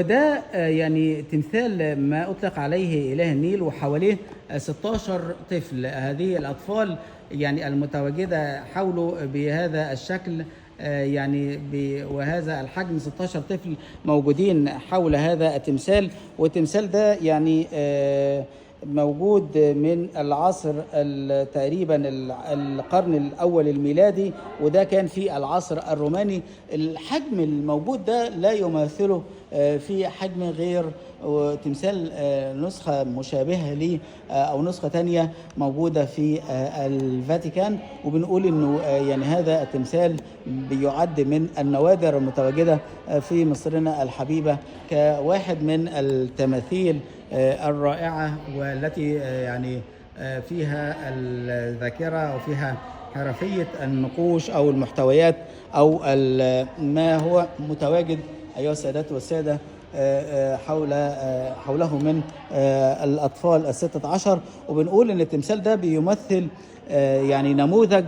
ده يعني تمثال ما أطلق عليه إله النيل، وحواليه 16 طفل. هذه الأطفال يعني المتواجدة حوله بهذا الشكل، يعني وهذا الحجم، 16 طفل موجودين حول هذا التمثال. والتمثال ده يعني موجود من العصر تقريبا القرن الأول الميلادي، وده كان في العصر الروماني. الحجم الموجود ده لا يماثله في حجم غير تمثال نسخة مشابهة ليه أو نسخة تانية موجودة في الفاتيكان. وبنقول إنه يعني هذا التمثال بيعد من النوادر المتواجدة في مصرنا الحبيبة، كواحد من التماثيل الرائعة، والتي يعني فيها الذاكرة وفيها حرفية النقوش أو المحتويات أو ما هو متواجد أيها السادات والسادة حوله من الأطفال ال16. وبنقول إن التمثال ده بيمثل يعني نموذج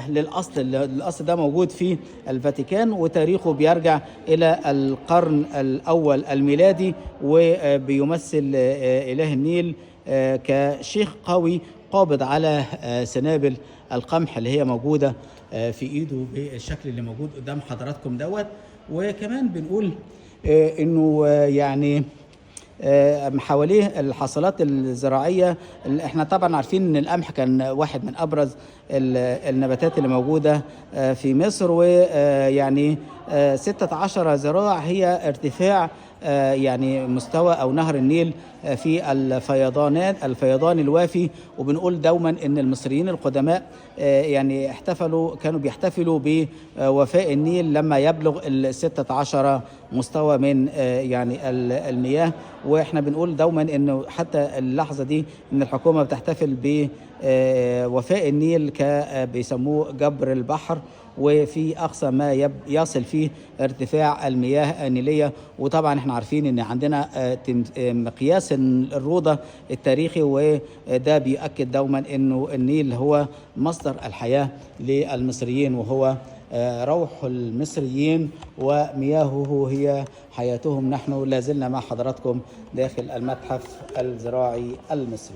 للأصل ده موجود في الفاتيكان، وتاريخه بيرجع إلى القرن الأول الميلادي، وبيمثل إله النيل كشيخ قوي قابض على سنابل القمح اللي هي موجودة في إيده بالشكل اللي موجود قدام حضراتكم دوت. وكمان بنقول إنه يعني حواليه الحصلات الزراعية. احنا طبعا عارفين ان القمح كان واحد من ابرز النباتات اللي موجودة في مصر، ويعني 16 ذراع هي ارتفاع يعني مستوى او نهر النيل في الفيضان الوافي. وبنقول دوما ان المصريين القدماء يعني كانوا بيحتفلوا بوفاء النيل لما يبلغ 16 مستوى من يعني المياه. واحنا بنقول دوما انه حتى اللحظه دي ان الحكومه بتحتفل بوفاء النيل بيسموه جبر البحر، وفي اقصى ما يصل فيه ارتفاع المياه النيليه. وطبعا احنا عارفين ان عندنا مقياس الروضه التاريخي، وده بيؤكد دوما انه النيل هو مصدر الحياه للمصريين، وهو روح المصريين، ومياهه هي حياتهم. نحن لازلنا مع حضراتكم داخل المتحف الزراعي المصري.